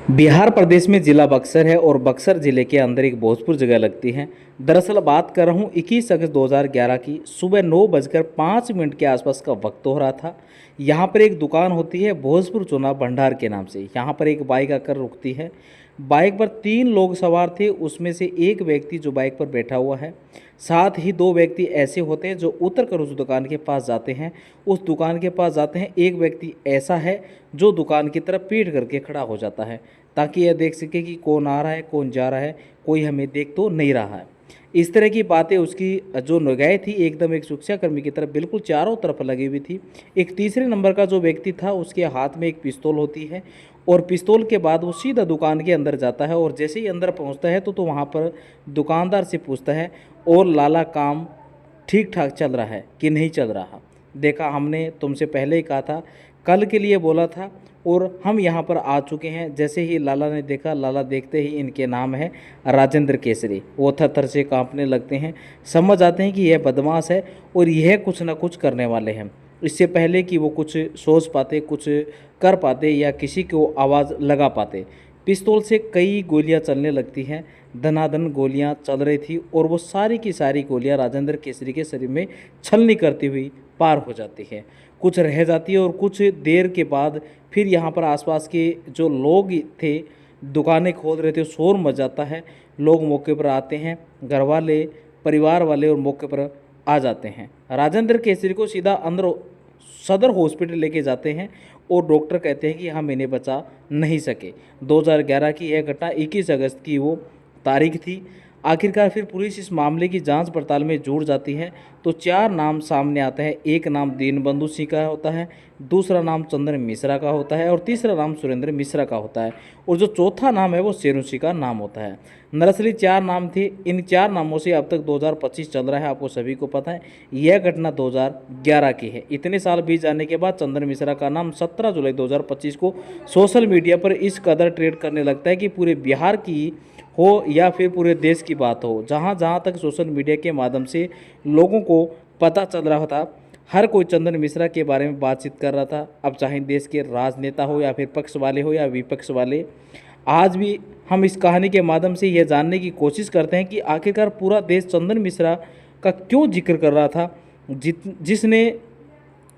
बिहार प्रदेश में ज़िला बक्सर है और बक्सर ज़िले के अंदर एक भोजपुर जगह लगती है। दरअसल बात कर रहा हूँ 21 अगस्त 2011 की सुबह 9:05 के आसपास का वक्त हो रहा था। यहाँ पर एक दुकान होती है भोजपुर चूना भंडार के नाम से। यहाँ पर एक बाइक आकर रुकती है। बाइक पर 3 लोग सवार थे, उसमें से एक व्यक्ति जो बाइक पर बैठा हुआ है, साथ ही 2 व्यक्ति ऐसे होते हैं जो उतर कर उस दुकान के पास जाते हैं। उस दुकान के पास जाते हैं, एक व्यक्ति ऐसा है जो दुकान की तरफ पीठ करके खड़ा हो जाता है ताकि यह देख सके कि कौन आ रहा है, कौन जा रहा है, कोई हमें देख तो नहीं रहा है। इस तरह की बातें उसकी जो निगाहें थी एकदम एक सुरक्षाकर्मी की तरफ बिल्कुल चारों तरफ लगी हुई थी। एक तीसरे नंबर का जो व्यक्ति था उसके हाथ में एक पिस्तौल होती है और पिस्तौल के बाद वो सीधा दुकान के अंदर जाता है और जैसे ही अंदर पहुंचता है तो वहाँ पर दुकानदार से पूछता है, और लाला काम ठीक ठाक चल रहा है कि नहीं चल रहा? देखा, हमने तुमसे पहले ही कहा था, कल के लिए बोला था और हम यहाँ पर आ चुके हैं। जैसे ही लाला ने देखा, लाला देखते ही इनके नाम है राजेंद्र केसरी। वो थर-थर से कांपने लगते हैं, समझ आते हैं कि यह बदमाश है और यह कुछ ना कुछ करने वाले हैं। इससे पहले कि वो कुछ सोच पाते, कुछ कर पाते या किसी को आवाज़ लगा पाते, पिस्तौल से कई गोलियां चलने लगती हैं। धनाधन गोलियां चल रही थी और वो सारी की सारी गोलियां राजेंद्र केसरी के शरीर में छलनी करती हुई पार हो जाती है। कुछ रह जाती है और कुछ देर के बाद फिर यहाँ पर आसपास के जो लोग थे, दुकानें खोल रहे थे, शोर मच जाता है। लोग मौके पर आते हैं, घर वाले, परिवार वाले, और मौके पर आ जाते हैं। राजेंद्र केसरी को सीधा अंदर सदर हॉस्पिटल लेके जाते हैं और डॉक्टर कहते हैं कि हम इन्हें बचा नहीं सके। 2011 की यह घटना 21 अगस्त की वो तारीख थी। आखिरकार फिर पुलिस इस मामले की जांच पड़ताल में जुड़ जाती है तो 4 नाम सामने आते हैं। एक नाम दीनबंधु सिंह का होता है, दूसरा नाम चंद्र मिश्रा का होता है और तीसरा नाम सुरेंद्र मिश्रा का होता है, और जो चौथा नाम है वो शेरू सिंह का नाम होता है। दरअसल 4 नाम थे। इन 4 नामों से अब तक 2025 चल रहा है, आपको सभी को पता है। यह घटना 2011 की है। इतने साल बीत जाने के बाद चंद्र मिश्रा का नाम 17 जुलाई 2025 को सोशल मीडिया पर इस कदर ट्रेंड करने लगता है कि पूरे बिहार की हो या फिर पूरे देश की बात हो, जहाँ जहाँ तक सोशल मीडिया के माध्यम से लोगों को पता चल रहा था, हर कोई चंदन मिश्रा के बारे में बातचीत कर रहा था। अब चाहे देश के राजनेता हो या फिर पक्ष वाले हो या विपक्ष वाले, आज भी हम इस कहानी के माध्यम से यह जानने की कोशिश करते हैं कि आखिरकार पूरा देश चंदन मिश्रा का क्यों जिक्र कर रहा था, जिसने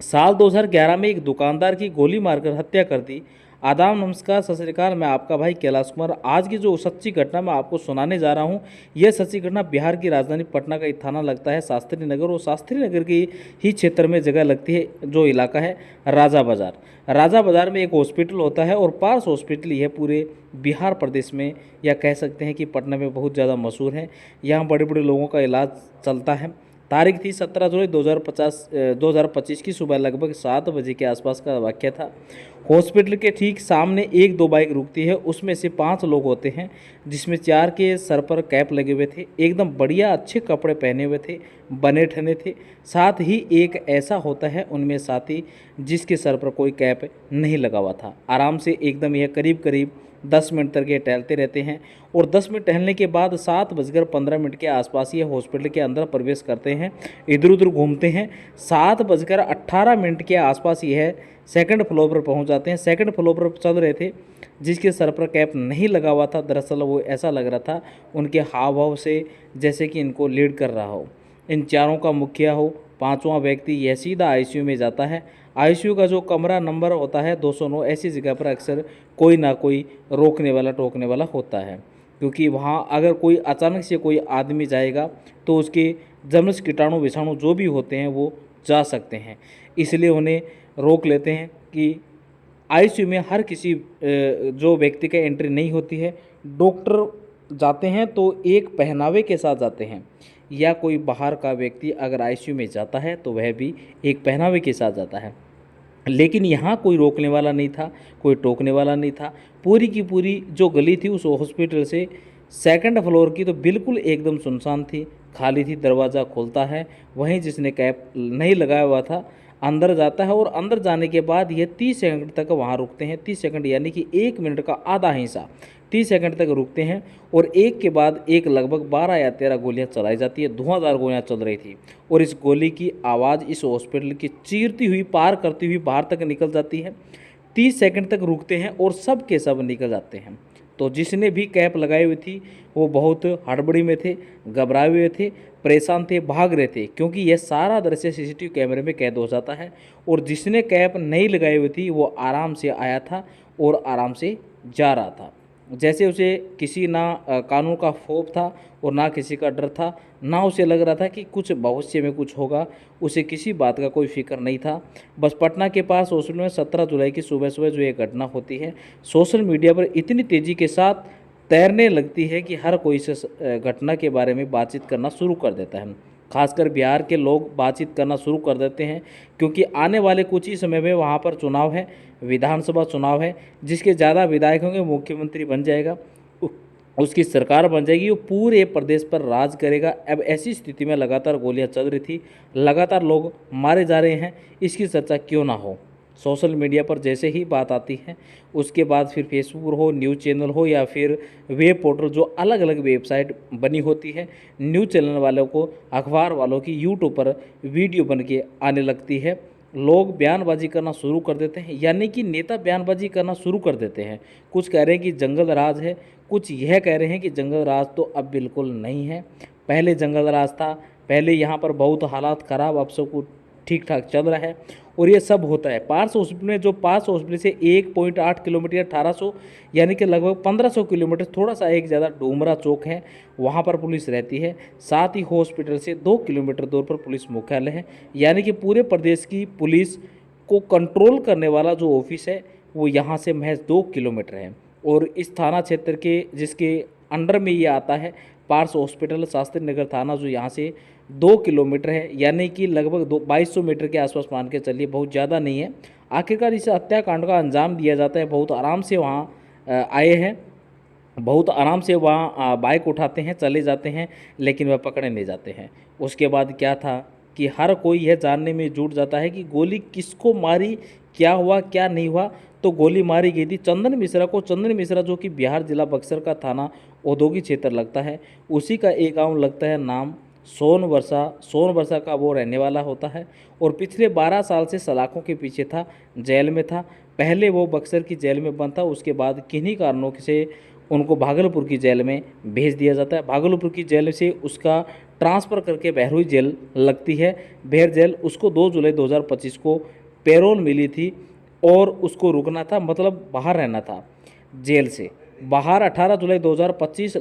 साल 2011 में एक दुकानदार की गोली मारकर हत्या कर दी। आदाब, नमस्कार, सत श्री अकाल। मैं आपका भाई कैलाश कुमार। आज की जो सच्ची घटना मैं आपको सुनाने जा रहा हूँ, यह सच्ची घटना बिहार की राजधानी पटना का एक थाना लगता है शास्त्री नगर, और शास्त्री नगर की ही क्षेत्र में जगह लगती है, जो इलाका है राजा बाज़ार। राजा बाज़ार में एक हॉस्पिटल होता है और पार्स हॉस्पिटल यह पूरे बिहार प्रदेश में, या कह सकते हैं कि पटना में बहुत ज़्यादा मशहूर है। यहाँ बड़े बड़े लोगों का इलाज चलता है। तारीख थी 17 जुलाई 2025 की सुबह लगभग 7 बजे के आसपास का वाक़या था। हॉस्पिटल के ठीक सामने 1-2 बाइक रुकती है, उसमें से 5 लोग होते हैं, जिसमें 4 के सर पर कैप लगे हुए थे, एकदम बढ़िया अच्छे कपड़े पहने हुए थे, बने ठने थे। साथ ही एक ऐसा होता है उनमें साथी जिसके सर पर कोई कैप नहीं लगा हुआ था। आराम से एकदम यह करीब करीब 10 मिनट तक ये टहलते रहते हैं और 10 मिनट टहलने के बाद 7:15 के आसपास ये हॉस्पिटल के अंदर प्रवेश करते हैं, इधर उधर घूमते हैं। 7:18 के आसपास यह सेकंड फ्लोर पर पहुंच जाते हैं। सेकंड फ्लोर पर चल रहे थे, जिसके सर पर कैप नहीं लगा हुआ था, दरअसल वो ऐसा लग रहा था उनके हाव भाव से जैसे कि इनको लीड कर रहा हो। इन चारों का मुखिया हो। 5वां व्यक्ति यह सीधा आईसीयू में जाता है। आईसीयू का जो कमरा नंबर होता है 209, ऐसी जगह पर अक्सर कोई ना कोई रोकने वाला टोकने वाला होता है, क्योंकि वहाँ अगर कोई अचानक से कोई आदमी जाएगा तो उसके जमस कीटाणु विषाणु जो भी होते हैं वो जा सकते हैं। इसलिए उन्हें रोक लेते हैं कि आईसीयू में हर किसी जो व्यक्ति का एंट्री नहीं होती है। डॉक्टर जाते हैं तो एक पहनावे के साथ जाते हैं, या कोई बाहर का व्यक्ति अगर आईसीयू में जाता है तो वह भी एक पहनावे के साथ जाता है। लेकिन यहाँ कोई रोकने वाला नहीं था, कोई टोकने वाला नहीं था। पूरी की पूरी जो गली थी उस हॉस्पिटल से सेकंड फ्लोर की तो बिल्कुल एकदम सुनसान थी, खाली थी। दरवाज़ा खुलता है, वहीं जिसने कैप नहीं लगाया हुआ था अंदर जाता है और अंदर जाने के बाद ये 30 सेकंड तक वहाँ रुकते हैं। 30 सेकंड यानी कि 1 मिनट का आधा हिस्सा 30 सेकंड तक रुकते हैं और एक के बाद एक लगभग 12 या 13 गोलियां चलाई जाती है। धुआंधार गोलियां चल रही थी और इस गोली की आवाज़ इस हॉस्पिटल की चीरती हुई पार करती हुई बाहर तक निकल जाती है। 30 सेकंड तक रुकते हैं और सब के सब निकल जाते हैं। तो जिसने भी कैप लगाई हुई थी वो बहुत हड़बड़ी में थे, घबराए हुए थे, परेशान थे, भाग रहे थे, क्योंकि यह सारा दृश्य सीसीटीवी कैमरे में कैद हो जाता है। और जिसने कैप नहीं लगाई हुई थी वो आराम से आया था और आराम से जा रहा था, जैसे उसे किसी ना कानून का खौफ था और ना किसी का डर था, ना उसे लग रहा था कि कुछ भविष्य में कुछ होगा। उसे किसी बात का कोई फिक्र नहीं था। बस पटना के पास हॉस्पिटल में 17 जुलाई की सुबह सुबह जो ये घटना होती है, सोशल मीडिया पर इतनी तेज़ी के साथ तैरने लगती है कि हर कोई इस घटना के बारे में बातचीत करना शुरू कर देता है। खासकर बिहार के लोग बातचीत करना शुरू कर देते हैं, क्योंकि आने वाले कुछ ही समय में वहाँ पर चुनाव है, विधानसभा चुनाव है, जिसके ज़्यादा विधायक होंगे, मुख्यमंत्री बन जाएगा, उसकी सरकार बन जाएगी, वो पूरे प्रदेश पर राज करेगा। अब ऐसी स्थिति में लगातार गोलियां चल रही थी, लगातार लोग मारे जा रहे हैं, इसकी चर्चा क्यों ना हो। सोशल मीडिया पर जैसे ही बात आती है, उसके बाद फिर फेसबुक हो, न्यूज़ चैनल हो या फिर वेब पोर्टल, जो अलग अलग वेबसाइट बनी होती है, न्यूज़ चैनल वालों को, अखबार वालों की यूट्यूब पर वीडियो बन के आने लगती है। लोग बयानबाजी करना शुरू कर देते हैं, यानी कि नेता बयानबाजी करना शुरू कर देते हैं। कुछ कह रहे हैं कि जंगल राज है, कुछ यह कह रहे हैं कि जंगल राज तो अब बिल्कुल नहीं है, पहले जंगल राज था, पहले यहाँ पर बहुत हालात ख़राब, अब सब कुछ ठीक ठाक चल रहा है। और ये सब होता है पार्स हॉस्पिटल में, जो पार्स हॉस्पिटल से 1.8 किलोमीटर 1800 यानी कि लगभग 1500 किलोमीटर, थोड़ा सा एक ज़्यादा डूमरा चौक है, वहाँ पर पुलिस रहती है। साथ ही हॉस्पिटल से 2 किलोमीटर दूर पर पुलिस मुख्यालय है, यानी कि पूरे प्रदेश की पुलिस को कंट्रोल करने वाला जो ऑफिस है वो यहाँ से महज 2 किलोमीटर है। और इस थाना क्षेत्र के जिसके अंडर में ये आता है, पार्स हॉस्पिटल शास्त्री नगर थाना, जो यहाँ से 2 किलोमीटर है, यानी कि लगभग 2200 मीटर के आसपास मान के चलिए, बहुत ज़्यादा नहीं है। आखिरकार इस हत्याकांड का अंजाम दिया जाता है, बहुत आराम से वहाँ आए हैं, बहुत आराम से वहाँ बाइक उठाते हैं, चले जाते हैं, लेकिन वह पकड़े नहीं जाते हैं। उसके बाद क्या था कि हर कोई यह जानने में जुट जाता है कि गोली किसको मारी, क्या हुआ क्या नहीं हुआ। तो गोली मारी गई थी चंदन मिश्रा को। चंदन मिश्रा जो कि बिहार जिला बक्सर का थाना औद्योगिक क्षेत्र लगता है, उसी का एक गांव लगता है नाम सोनवर्षा। सोनवर्षा का वो रहने वाला होता है और पिछले 12 साल से सलाखों के पीछे था, जेल में था। पहले वो बक्सर की जेल में बंद था, उसके बाद किन्हीं कारणों से उनको भागलपुर की जेल में भेज दिया जाता है। भागलपुर की जेल से उसका ट्रांसफ़र करके बहरोई जेल लगती है, बहर जेल। उसको 2 जुलाई 2025 को पैरोल मिली थी और उसको रुकना था, मतलब बाहर रहना था जेल से बाहर। 18 जुलाई 2025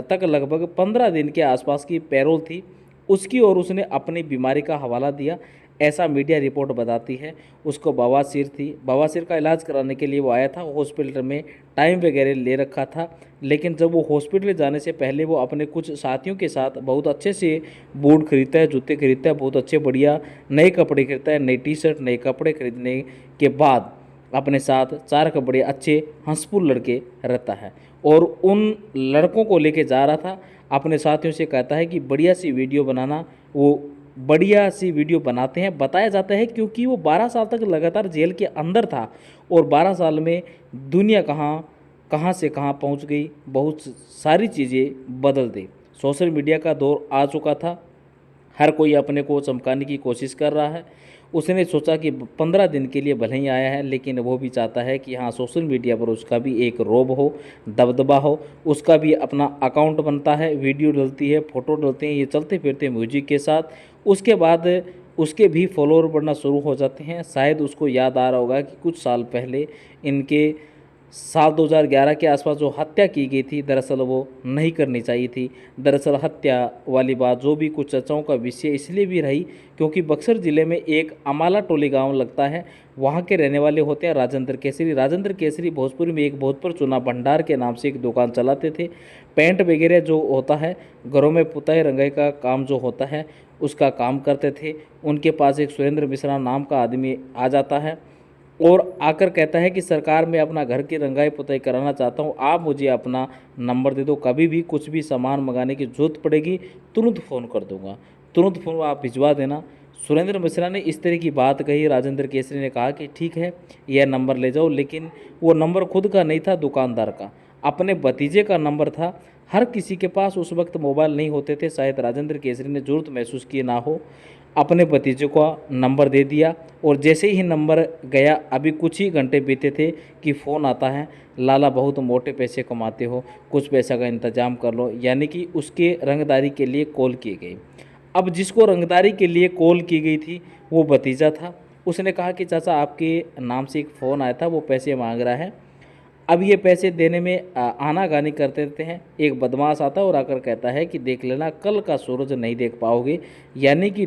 तक लगभग 15 दिन के आसपास की पैरोल थी उसकी, और उसने अपनी बीमारी का हवाला दिया, ऐसा मीडिया रिपोर्ट बताती है। उसको बवासीर थी, बवासीर का इलाज कराने के लिए वो आया था, हॉस्पिटल में टाइम वगैरह ले रखा था। लेकिन जब वो हॉस्पिटल जाने से पहले वो अपने कुछ साथियों के साथ बहुत अच्छे से बूट खरीदता है, जूते खरीदता है, बहुत अच्छे बढ़िया नए कपड़े खरीदता है। नई टी शर्ट, नए कपड़े खरीदने के बाद अपने साथ 4 कपड़े अच्छे हंसपुर लड़के रहता है और उन लड़कों को लेके जा रहा था। अपने साथियों से कहता है कि बढ़िया सी वीडियो बनाना। वो बढ़िया सी वीडियो बनाते हैं, बताया जाता है, क्योंकि वो 12 साल तक लगातार जेल के अंदर था और 12 साल में दुनिया कहाँ से कहाँ पहुंच गई, बहुत सारी चीज़ें बदल दी। सोशल मीडिया का दौर आ चुका था, हर कोई अपने को चमकाने की कोशिश कर रहा है। उसने सोचा कि 15 दिन के लिए भले ही आया है, लेकिन वो भी चाहता है कि हाँ, सोशल मीडिया पर उसका भी एक रोब हो, दबदबा हो, उसका भी अपना अकाउंट बनता है, वीडियो डलती है, फ़ोटो डलते हैं, ये चलते फिरते म्यूजिक के साथ। उसके बाद उसके भी फॉलोअर बढ़ना शुरू हो जाते हैं। शायद उसको याद आ रहा होगा कि कुछ साल पहले इनके साल 2011 के आसपास जो हत्या की गई थी, दरअसल वो नहीं करनी चाहिए थी। दरअसल हत्या वाली बात जो भी कुछ चर्चाओं का विषय इसलिए भी रही क्योंकि बक्सर ज़िले में एक अमाला टोली गांव लगता है, वहां के रहने वाले होते हैं राजेंद्र केसरी। राजेंद्र केसरी भोजपुरी में एक भोजपुर चूना भंडार के नाम से एक दुकान चलाते थे। पेंट वगैरह जो होता है, घरों में पुताई रंगाई का काम जो होता है, उसका काम करते थे। उनके पास एक सुरेंद्र मिश्रा नाम का आदमी आ जाता है और आकर कहता है कि सरकार मैं अपना घर की रंगाई पुताई कराना चाहता हूँ, आप मुझे अपना नंबर दे दो, कभी भी कुछ भी सामान मंगाने की ज़रूरत पड़ेगी तुरंत फ़ोन कर दूंगा, तुरंत फ़ोन आप भिजवा देना। सुरेंद्र मिश्रा ने इस तरह की बात कही। राजेंद्र केसरी ने कहा कि ठीक है, यह नंबर ले जाओ, लेकिन वो नंबर खुद का नहीं था, दुकानदार का, अपने भतीजे का नंबर था। हर किसी के पास उस वक्त मोबाइल नहीं होते थे, शायद राजेंद्र केसरी ने ज़रूरत महसूस की ना हो। अपने भतीजे को नंबर दे दिया और जैसे ही नंबर गया, अभी कुछ ही घंटे बीते थे कि फ़ोन आता है, लाला बहुत मोटे पैसे कमाते हो, कुछ पैसा का इंतजाम कर लो। यानी कि उसके रंगदारी के लिए कॉल की गई। अब जिसको रंगदारी के लिए कॉल की गई थी वो भतीजा था। उसने कहा कि चाचा आपके नाम से एक फ़ोन आया था, वो पैसे मांग रहा है। अब ये पैसे देने में आनाकानी करते रहते हैं। एक बदमाश आता है और आकर कहता है कि देख लेना, कल का सूरज नहीं देख पाओगे। यानी कि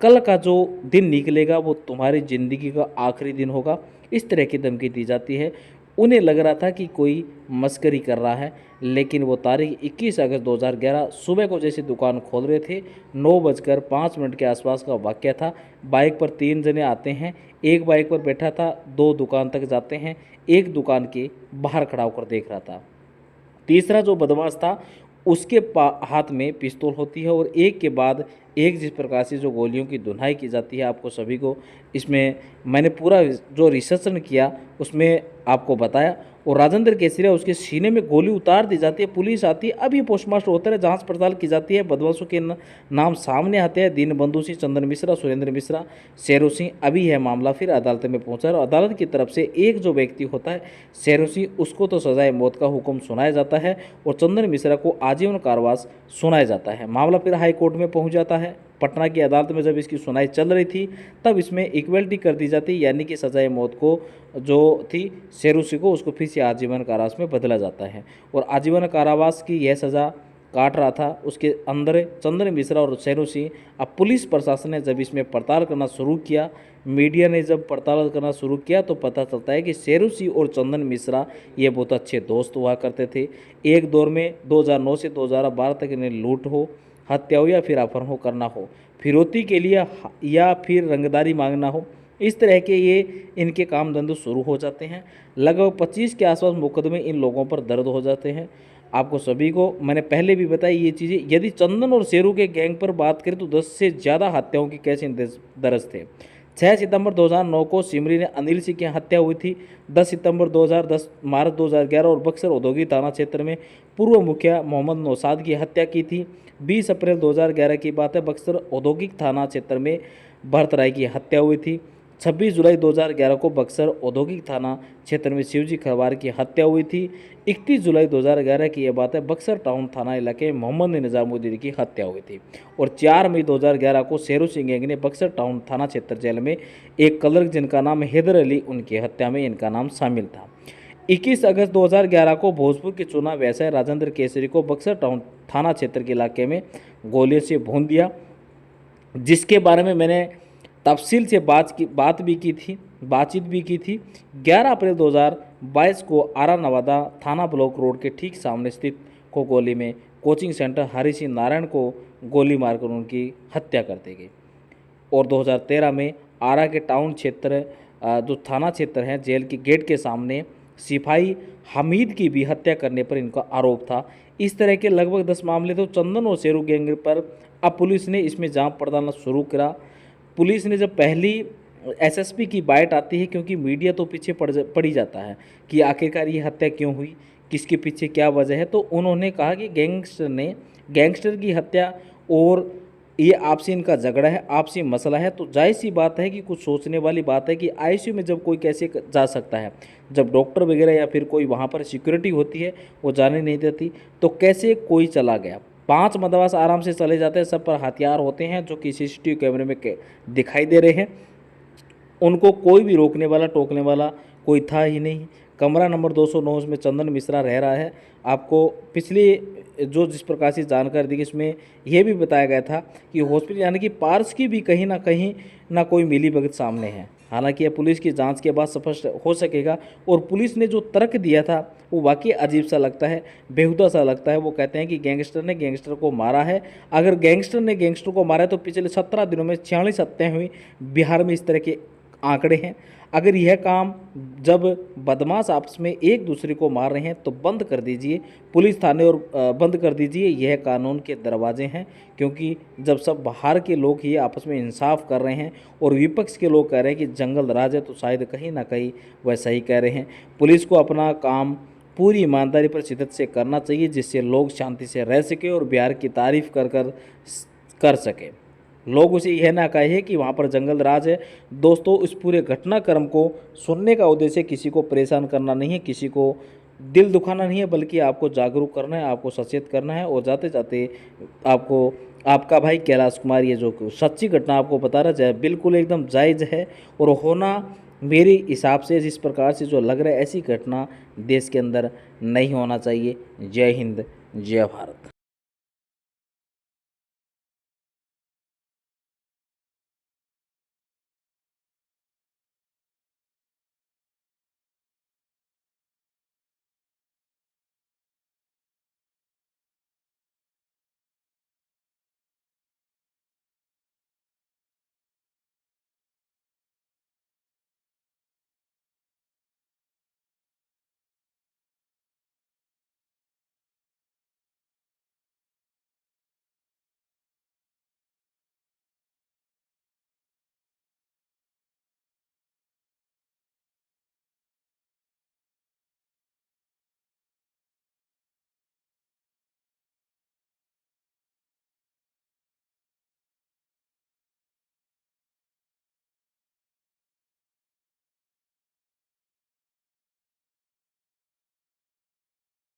कल का जो दिन निकलेगा वो तुम्हारी ज़िंदगी का आखिरी दिन होगा। इस तरह की धमकी दी जाती है। उन्हें लग रहा था कि कोई मस्करी कर रहा है, लेकिन वो तारीख 21 अगस्त 2011 सुबह को जैसे दुकान खोल रहे थे, 9:05 के आसपास का वाक़या था। बाइक पर 3 जने आते हैं। एक बाइक पर बैठा था, 2 दुकान तक जाते हैं, एक दुकान के बाहर खड़ा होकर देख रहा था। तीसरा जो बदमाश था उसके हाथ में पिस्तौल होती है और एक के बाद एक जिस प्रकार से जो गोलियों की धुनाई की जाती है, आपको सभी को इसमें मैंने पूरा जो रिसर्च किया उसमें आपको बताया। और राजेंद्र केसरिया उसके सीने में गोली उतार दी जाती है। पुलिस आती है, अब ये पोस्टमास्टर होता है, जांच पड़ताल की जाती है। बदमाशों के नाम सामने आते हैं, दीनबंधु सिंह, चंदन मिश्रा, सुरेंद्र मिश्रा, शेरू सिंह। अभी यह मामला फिर अदालत में पहुंचा है और अदालत की तरफ से एक जो व्यक्ति होता है शेरू सिंह, उसको तो सजाए मौत का हुक्म सुनाया जाता है और चंदन मिश्रा को आजीवन कारावास सुनाया जाता है। मामला फिर हाई कोर्ट में पहुँच जाता है। पटना की अदालत में जब इसकी सुनवाई चल रही थी तब इसमें इक्वलिटी कर दी जाती, यानी कि सजाए मौत को जो थी शेरू सिंह को, उसको फिर से आजीवन कारावास में बदला जाता है। और आजीवन कारावास की यह सज़ा काट रहा था उसके अंदर चंदन मिश्रा और शेरू सिंह। अब पुलिस प्रशासन ने जब इसमें पड़ताल करना शुरू किया, मीडिया ने जब पड़ताल करना शुरू किया, तो पता चलता है कि शेरू सिंह और चंदन मिश्रा ये बहुत अच्छे दोस्त हुआ करते थे। एक दौर में 2009 से 2012 तक इन्हें लूट हो, हत्या हो या फिर अपहरण हो करना हो, फिरौती के लिए या फिर रंगदारी मांगना हो, इस तरह के ये इनके काम धंधे शुरू हो जाते हैं। लगभग 25 के आसपास मुकदमे इन लोगों पर दर्ज हो जाते हैं। आपको सभी को मैंने पहले भी बताई ये चीज़ें। यदि चंदन और शेरू के गैंग पर बात करें तो 10 से ज़्यादा हत्याओं के केस दर्ज थे। 6 सितंबर 2009 को सिमरी ने अनिल सिंह की हत्या हुई थी। 10 सितंबर 2010, मार्च 2011 और बक्सर औद्योगिक थाना क्षेत्र में पूर्व मुखिया मोहम्मद नौशाद की हत्या की थी। 20 अप्रैल 2011 की बात है, बक्सर औद्योगिक थाना क्षेत्र में भरत राय की हत्या हुई थी। 26 जुलाई 2011 को बक्सर औद्योगिक थाना क्षेत्र में शिवजी खरवार की हत्या हुई थी। 31 जुलाई 2011 की यह बात है, बक्सर टाउन थाना इलाके में मोहम्मद निजामुद्दीन की हत्या हुई थी। और 4 मई 2011 को शेरू सिंह गैंग ने बक्सर टाउन थाना क्षेत्र जेल में एक क्लर्क जिनका नाम हैदर अली, उनकी हत्या में इनका नाम शामिल था। 21 अगस्त 2011 को भोजपुर के चुनाव व्यवसायी राजेंद्र केसरी को बक्सर टाउन थाना क्षेत्र के इलाके में गोलियों से भून दिया, जिसके बारे में मैंने तफसील से बातचीत भी की थी। 11 अप्रैल 2022 को आरा नवादा थाना ब्लॉक रोड के ठीक सामने स्थित को गोली में कोचिंग सेंटर हरि सिंह नारायण को गोली मारकर उनकी हत्या कर दी गई। और 2013 में आरा के टाउन क्षेत्र जो थाना क्षेत्र है, जेल के गेट के सामने सिपाही हमीद की भी हत्या करने पर इनका आरोप था। इस तरह के लगभग 10 मामले तो चंदन और शेरू गैंग पर अब पुलिस ने इसमें जांच पड़ताल शुरू करा। पुलिस ने जब पहली एसएसपी की बाइट आती है, क्योंकि मीडिया तो पीछे पड़ ही जाता है कि आखिरकार ये हत्या क्यों हुई, किसके पीछे क्या वजह है, तो उन्होंने कहा कि गैंगस्टर की हत्या और ये आपसी इनका झगड़ा है, आपसी मसला है। तो जाहिर सी बात है कि कुछ सोचने वाली बात है कि आईसीयू में जब कोई कैसे जा सकता है, जब डॉक्टर वगैरह या फिर कोई वहाँ पर सिक्योरिटी होती है वो जाने नहीं देती, तो कैसे कोई चला गया। 5 बदमाश आराम से चले जाते हैं, सब पर हथियार होते हैं जो कि सीसीटीवी कैमरे में दिखाई दे रहे हैं। उनको कोई भी रोकने वाला टोकने वाला कोई था ही नहीं। कमरा नंबर 209 में चंदन मिश्रा रह रहा है। आपको पिछली जो जिस प्रकार से जानकारी दी, इसमें यह भी बताया गया था कि हॉस्पिटल यानी कि पार्स की भी कहीं ना कोई मिली भगत सामने है। हालांकि यह पुलिस की जांच के बाद स्पष्ट हो सकेगा। और पुलिस ने जो तर्क दिया था वो वाकई अजीब सा लगता है, बेहुदा सा लगता है। वो कहते हैं कि गैंगस्टर ने गैंगस्टर को मारा है। अगर गैंगस्टर ने गैंगस्टर को मारा है तो पिछले 17 दिनों में 46 हत्याएं हुई। बिहार में इस तरह के आंकड़े हैं। अगर यह काम जब बदमाश आपस में एक दूसरे को मार रहे हैं तो बंद कर दीजिए, पुलिस थाने और बंद कर दीजिए, यह कानून के दरवाजे हैं। क्योंकि जब सब बाहर के लोग ही आपस में इंसाफ कर रहे हैं और विपक्ष के लोग कह रहे हैं कि जंगल राज है, तो शायद कहीं ना कहीं वह सही कह रहे हैं। पुलिस को अपना काम पूरी ईमानदारी पर शिद्दत से करना चाहिए, जिससे लोग शांति से रह सके और बिहार की तारीफ कर सके। लोग उसे यह ना कहे कि वहाँ पर जंगल राज है। दोस्तों, इस पूरे घटनाक्रम को सुनने का उद्देश्य किसी को परेशान करना नहीं है, किसी को दिल दुखाना नहीं है, बल्कि आपको जागरूक करना है, आपको सचेत करना है। और जाते जाते आपको आपका भाई कैलाश कुमार ये जो सच्ची घटना आपको बता रहा है, बिल्कुल एकदम जायज़ है और होना मेरे हिसाब से जिस प्रकार से जो लग रहा है, ऐसी घटना देश के अंदर नहीं होना चाहिए। जय हिंद, जय भारत।